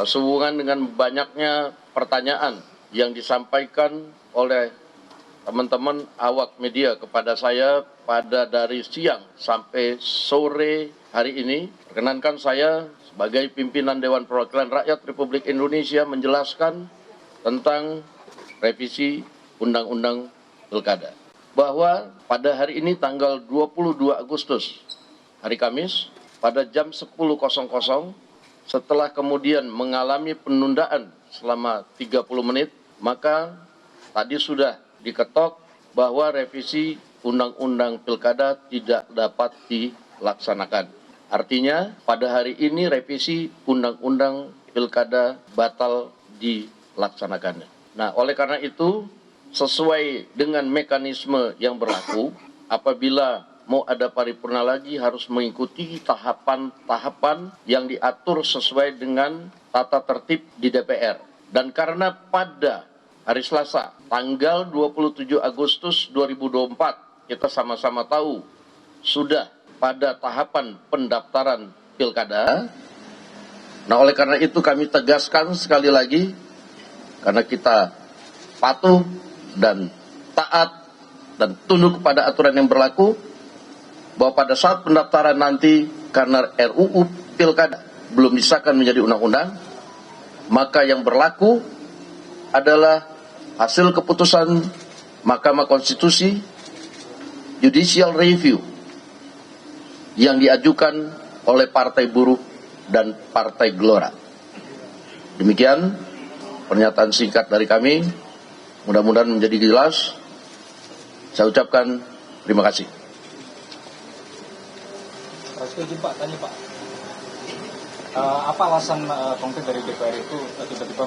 sehubungan dengan banyaknya pertanyaan yang disampaikan oleh teman-teman awak media kepada saya pada dari siang sampai sore hari ini, perkenankan saya sebagai pimpinan Dewan Perwakilan Rakyat Republik Indonesia menjelaskan tentang revisi Undang-Undang Pilkada. Bahwa pada hari ini tanggal 22 Agustus, hari Kamis, pada jam 10.00, setelah kemudian mengalami penundaan selama 30 menit, maka tadi sudah diketok bahwa revisi Undang-Undang Pilkada tidak dapat dilaksanakan. Artinya pada hari ini revisi Undang-Undang Pilkada batal dilaksanakan. Nah, oleh karena itu, sesuai dengan mekanisme yang berlaku, apabila mau ada paripurna lagi harus mengikuti tahapan-tahapan yang diatur sesuai dengan tata tertib di DPR. Dan karena pada hari Selasa, tanggal 27 Agustus 2024, kita sama-sama tahu sudah pada tahapan pendaftaran pilkada. Nah, oleh karena itu kami tegaskan sekali lagi, karena kita patuh dan taat dan tunduk kepada aturan yang berlaku, bahwa pada saat pendaftaran nanti karena RUU Pilkada belum disahkan menjadi undang-undang, maka yang berlaku adalah hasil keputusan Mahkamah Konstitusi Judicial Review yang diajukan oleh Partai Buruh dan Partai Gelora. Demikian pernyataan singkat dari kami. Mudah-mudahan menjadi jelas. Saya ucapkan terima kasih. Setuju Pak, tanya Pak. Apa alasan konkret dari DPR itu tiba-tiba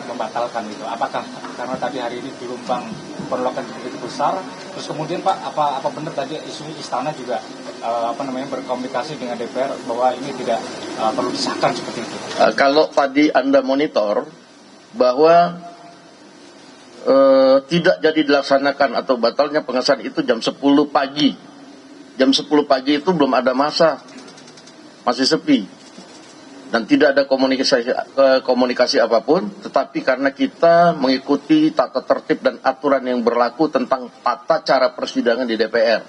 membatalkan itu? Apakah karena tadi hari ini gelombang penolakan begitu besar? Terus kemudian Pak, apa benar tadi isu istana juga berkomunikasi dengan DPR bahwa ini tidak perlu disahkan seperti itu? Kalau tadi Anda monitor bahwa tidak jadi dilaksanakan atau batalnya pengesahan itu jam 10 pagi. Jam 10 pagi itu belum ada masa, masih sepi. Dan tidak ada komunikasi apapun, tetapi karena kita mengikuti tata tertib dan aturan yang berlaku tentang tata cara persidangan di DPR.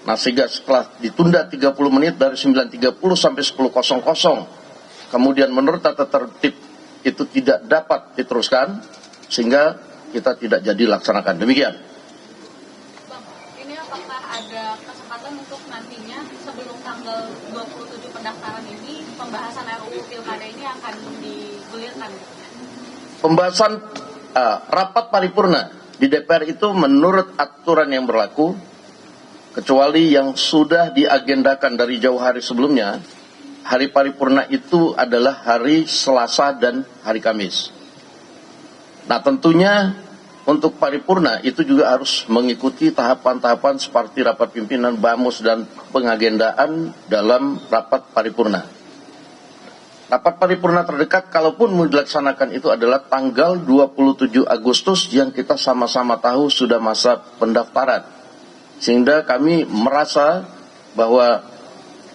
Nah, sehingga setelah ditunda 30 menit dari 9.30 sampai 10.00, kemudian menurut tata tertib itu tidak dapat diteruskan, sehingga kita tidak jadi laksanakan. Demikian. Bang, ini apakah ada kesempatan untuk nantinya sebelum tanggal 27 pendaftaran ini, pembahasan RUU Pilkada ini akan digulirkan? Pembahasan rapat paripurna di DPR itu menurut aturan yang berlaku, kecuali yang sudah diagendakan dari jauh hari sebelumnya, hari paripurna itu adalah hari Selasa dan hari Kamis. Nah, tentunya untuk paripurna itu juga harus mengikuti tahapan-tahapan seperti rapat pimpinan BAMUS dan pengagendaan dalam rapat paripurna. Rapat paripurna terdekat kalaupun mau dilaksanakan itu adalah tanggal 27 Agustus yang kita sama-sama tahu sudah masa pendaftaran. Sehingga kami merasa bahwa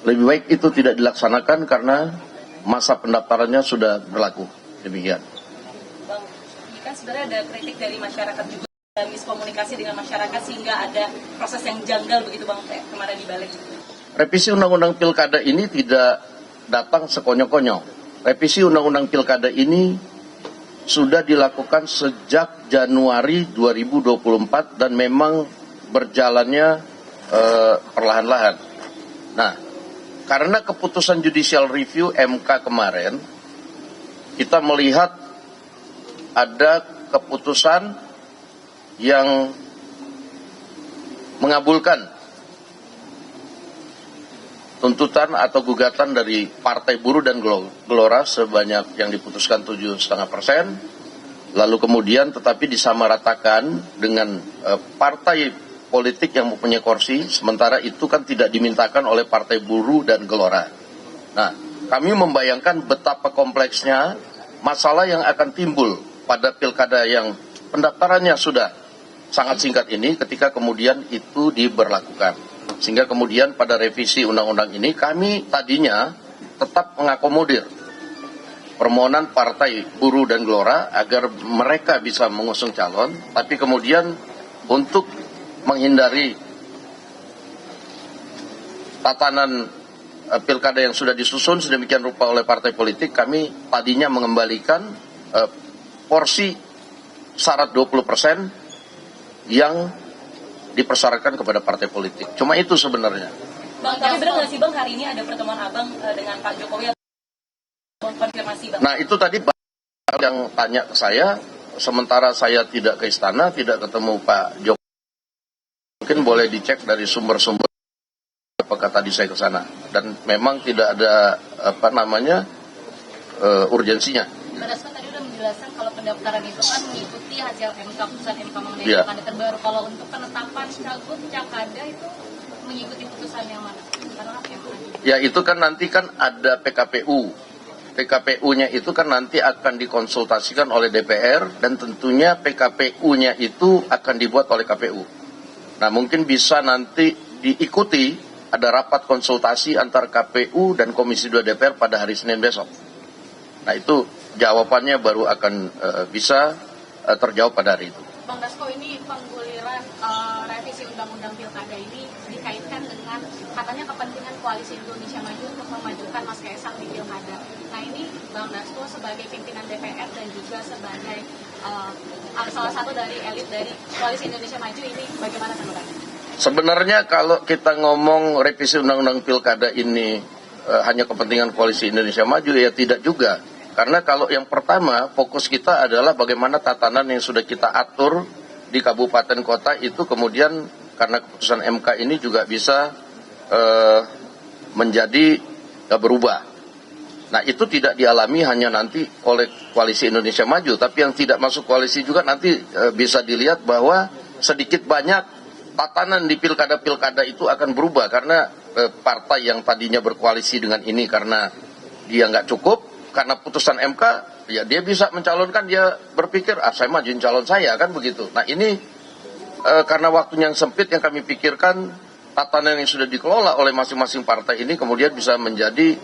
lebih baik itu tidak dilaksanakan karena masa pendaftarannya sudah berlaku. Demikian. Sebenarnya ada kritik dari masyarakat juga, miskomunikasi dengan masyarakat sehingga ada proses yang janggal begitu Bang kemarin di balik. Revisi Undang-Undang Pilkada ini tidak datang sekonyong-konyong. Revisi Undang-Undang Pilkada ini sudah dilakukan sejak Januari 2024 dan memang berjalannya perlahan-lahan. Nah, karena keputusan Judicial Review MK kemarin, kita melihat ada keputusan yang mengabulkan tuntutan atau gugatan dari Partai Buruh dan Gelora sebanyak yang diputuskan 7,5%, lalu kemudian tetapi disamaratakan dengan partai politik yang mempunyai kursi, sementara itu kan tidak dimintakan oleh Partai Buruh dan Gelora. Nah, kami membayangkan betapa kompleksnya masalah yang akan timbul pada pilkada yang pendaftarannya sudah sangat singkat ini ketika kemudian itu diberlakukan. Sehingga kemudian pada revisi undang-undang ini kami tadinya tetap mengakomodir permohonan Partai Buruh dan Gelora agar mereka bisa mengusung calon, tapi kemudian untuk menghindari tatanan pilkada yang sudah disusun sedemikian rupa oleh partai politik, kami tadinya mengembalikan porsi syarat 20% yang dipersyaratkan kepada partai politik. Cuma itu sebenarnya. Bang, tapi benar nggak sih Bang, hari ini ada pertemuan Abang dengan Pak Jokowi? Konfirmasi Bang. Nah itu tadi yang tanya ke saya, sementara saya tidak ke istana, tidak ketemu Pak Jokowi. Mungkin boleh dicek dari sumber-sumber apakah tadi saya ke sana, dan memang tidak ada urgensinya. Mbak Dasko tadi udah menjelaskan kalau pendaftaran itu kan mengikuti hasil MK, putusan MK mengenai Iya. pilkada terbaru. Kalau untuk penetapan cagup cakada itu mengikuti putusan yang mana? Karena yang mana? Ya itu kan nanti kan ada PKPU. PKPU-nya itu kan nanti akan dikonsultasikan oleh DPR, dan tentunya PKPU-nya itu akan dibuat oleh KPU. Nah mungkin bisa nanti diikuti, ada rapat konsultasi antar KPU dan Komisi 2 DPR pada hari Senin besok. Nah itu jawabannya baru akan bisa terjawab pada hari itu. Bang Dasko, ini pengguliran revisi Undang-Undang Pilkada ini dikaitkan dengan katanya kepentingan Koalisi Indonesia Maju untuk memajukan Mas Kaisang di Pilkada. Nah ini Bang Dasko sebagai pimpinan DPR dan juga sebagai salah satu dari elit dari Koalisi Indonesia Maju ini bagaimana tanggapannya? Sebenarnya kalau kita ngomong revisi Undang-Undang Pilkada ini hanya kepentingan Koalisi Indonesia Maju, ya tidak juga. Karena kalau yang pertama, fokus kita adalah bagaimana tatanan yang sudah kita atur di kabupaten kota itu kemudian karena keputusan MK ini juga bisa menjadi berubah. Nah itu tidak dialami hanya nanti oleh Koalisi Indonesia Maju, tapi yang tidak masuk koalisi juga nanti bisa dilihat bahwa sedikit banyak tatanan di pilkada-pilkada itu akan berubah karena partai yang tadinya berkoalisi dengan ini karena dia nggak cukup, karena putusan MK, ya dia bisa mencalonkan, dia berpikir, saya majuin calon saya, kan begitu. Nah ini karena waktunya yang sempit, yang kami pikirkan tatanan yang sudah dikelola oleh masing-masing partai ini kemudian bisa menjadi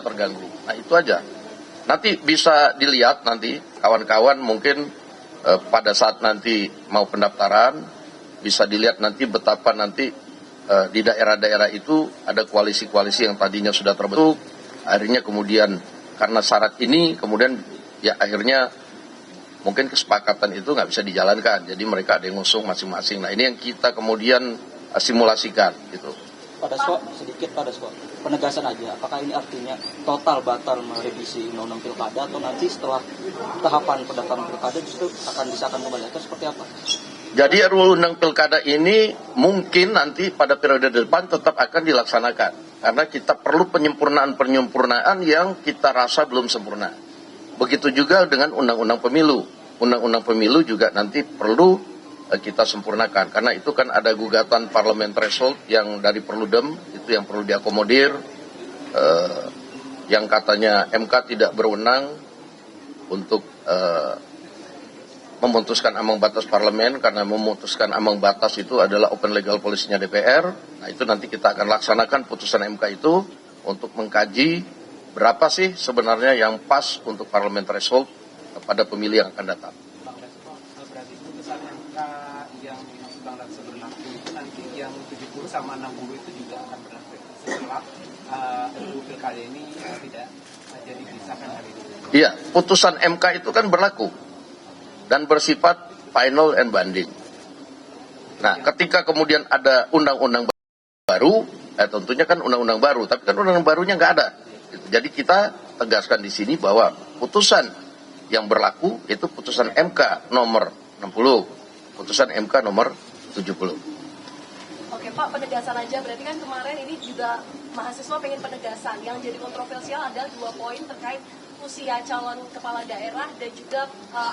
terganggu. Nah itu aja. Nanti bisa dilihat nanti kawan-kawan mungkin pada saat nanti mau pendaftaran bisa dilihat nanti betapa nanti di daerah-daerah itu ada koalisi-koalisi yang tadinya sudah terbentuk, akhirnya kemudian karena syarat ini kemudian ya akhirnya mungkin kesepakatan itu nggak bisa dijalankan, jadi mereka ada yang ngusung masing-masing. Nah ini yang kita kemudian simulasikan gitu. Pak Dasko, sedikit Pak Dasko, penegasan aja, apakah ini artinya total batal merevisi Undang-Undang Pilkada atau nanti setelah tahapan pendaftaran Pilkada justru akan disahkan kembali atau seperti apa? Jadi RUU Undang Pilkada ini mungkin nanti pada periode depan tetap akan dilaksanakan karena kita perlu penyempurnaan yang kita rasa belum sempurna. Begitu juga dengan Undang-Undang Pemilu. Undang-Undang Pemilu juga nanti perlu kita sempurnakan karena itu kan ada gugatan parlemen threshold yang dari Perludem itu yang perlu diakomodir, yang katanya MK tidak berwenang untuk memutuskan ambang batas parlemen karena memutuskan ambang batas itu adalah open legal policy-nya DPR. Nah itu nanti kita akan laksanakan putusan MK itu untuk mengkaji berapa sih sebenarnya yang pas untuk parlemen threshold pada pemilu yang akan datang. Berarti putusan MK yang Bang Dasko berlaku itu nanti yang 70 sama 60 itu juga akan berlaku setelah RUU Pilkada ini tidak jadi disahkan hari ini. Iya, putusan MK itu kan berlaku dan bersifat final and binding. Nah, ketika kemudian ada undang-undang baru, tentunya kan undang-undang baru, tapi kan undang-undang barunya nggak ada. Jadi kita tegaskan di sini bahwa putusan yang berlaku itu putusan MK nomor 60, putusan MK nomor 70. Oke Pak, penegasan aja, berarti kan kemarin ini juga mahasiswa pengen penegasan. Yang jadi kontroversial adalah 2 poin terkait usia calon kepala daerah dan juga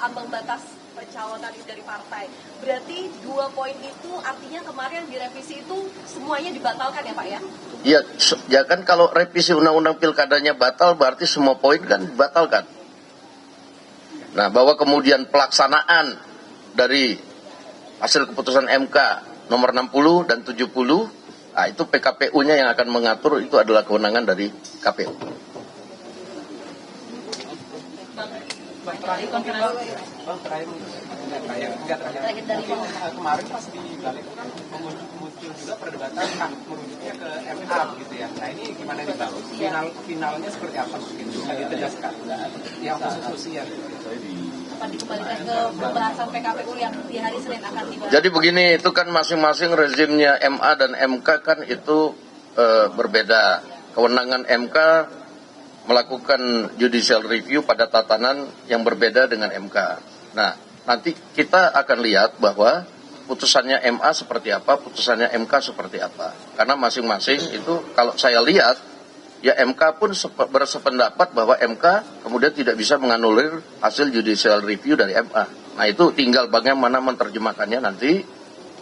ambang batas pencalonan dari partai. Berarti 2 poin itu artinya kemarin direvisi itu semuanya dibatalkan ya Pak ya? Iya, ya kan kalau revisi undang-undang pilkadanya batal berarti semua poin kan dibatalkan. Nah, bahwa kemudian pelaksanaan dari hasil keputusan MK nomor 60 dan 70, nah itu PKPU-nya yang akan mengatur, itu adalah kewenangan dari KPU. Bang, terakhir kemarin pas di balik itu kan muncul juga perdebatan merujuknya ke MA gitu ya. Nah ini gimana nih Bang? Finalnya seperti apa mungkin bisa ditegaskan? Yang khusus usia. Apa dikembalikan ke pembahasan PKPU yang di hari Senin akan dibahas? Jadi begini, itu kan masing-masing rezimnya MA dan MK kan itu berbeda. Kewenangan MK melakukan judicial review pada tatanan yang berbeda dengan MK. Nah, nanti kita akan lihat bahwa putusannya MA seperti apa, putusannya MK seperti apa. Karena masing-masing itu kalau saya lihat, ya MK pun bersependapat bahwa MK kemudian tidak bisa menganulir hasil judicial review dari MA. Nah, itu tinggal bagaimana menerjemahkannya nanti,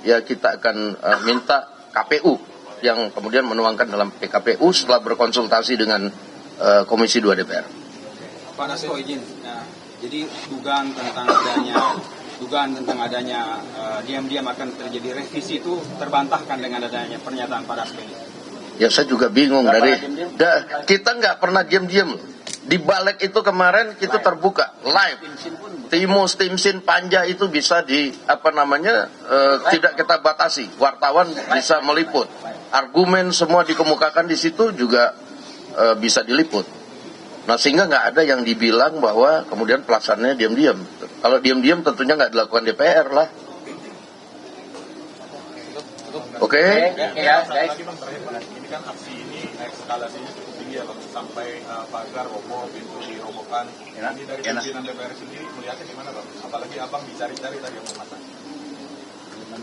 ya kita akan minta KPU yang kemudian menuangkan dalam PKPU setelah berkonsultasi dengan Komisi 2 DPR. Pak Dasko izin. Nah, jadi dugaan tentang adanya diam-diam akan terjadi revisi itu terbantahkan dengan adanya pernyataan Pak Dasko ini. Ya saya juga bingung kita nggak pernah diam-diam. Di balik itu kemarin kita terbuka live. Timus, Timsin, Panja itu bisa tidak kita batasi. Wartawan bisa meliput. Argumen semua dikemukakan di situ juga bisa diliput. Nah sehingga nggak ada yang dibilang bahwa kemudian pelaksanaannya diam-diam. Kalau diam-diam tentunya nggak dilakukan DPR lah. Oke? Ya, lagi Bang terakhir Bang. Ini kan aksi ini eskalasinya cukup tinggi ya Bang, sampai pagar roboh, pintu dirobohkan. Ini dari pimpinan DPR sendiri melihatnya gimana Bang? Apalagi Abang dicari-cari tadi yang memasang.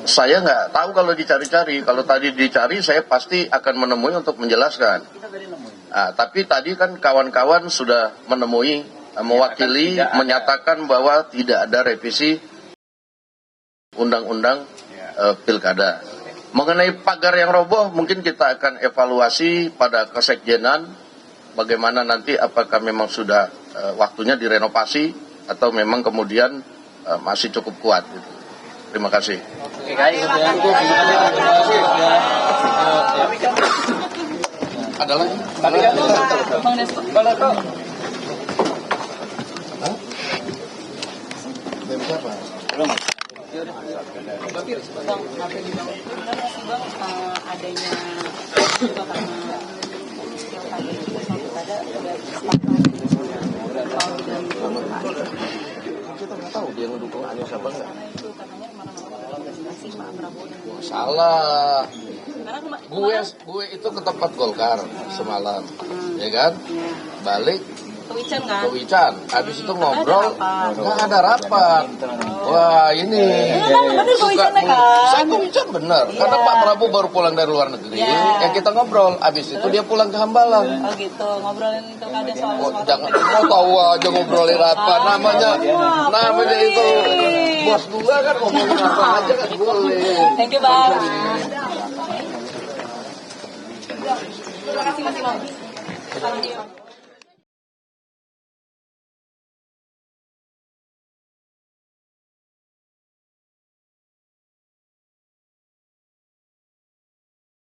Saya nggak tahu kalau dicari-cari. Kalau tadi dicari saya pasti akan menemui untuk menjelaskan. Nah, tapi tadi kan kawan-kawan sudah menemui, mewakili, menyatakan bahwa tidak ada revisi undang-undang pilkada. Mengenai pagar yang roboh, mungkin kita akan evaluasi pada kesekjenan, bagaimana nanti apakah memang sudah waktunya direnovasi atau memang kemudian masih cukup kuat. Gitu. Terima kasih. Oke, guys. Ada lagi? Bang Dasko. Berarti Bang, apa yang bilang itu benar nggak sih Bang, adanya juga karena pilkada itu ada Kita nggak tahu dia mendukung Anies apa enggak. karena itu katanya kemana-mana komunikasi Pak Prabowo dan Salah. karena Gue itu ke tempat Golkar semalam, ya kan? Balik Kewican ke kan? Wican, habis itu ngobrol, nggak ada rapat. Wah ini suka saya ke Wican bener, karena Pak Prabowo baru pulang dari luar negeri, yang kita ngobrol, habis itu dia pulang ke Hambalang. Oh gitu, ngobrolin pilkada soal Jangan mau tahu aja ngobrolin apa, namanya itu bos gua kan ngomongin apa aja kan boleh. Thank you Bang. Terima kasih Mas Imam.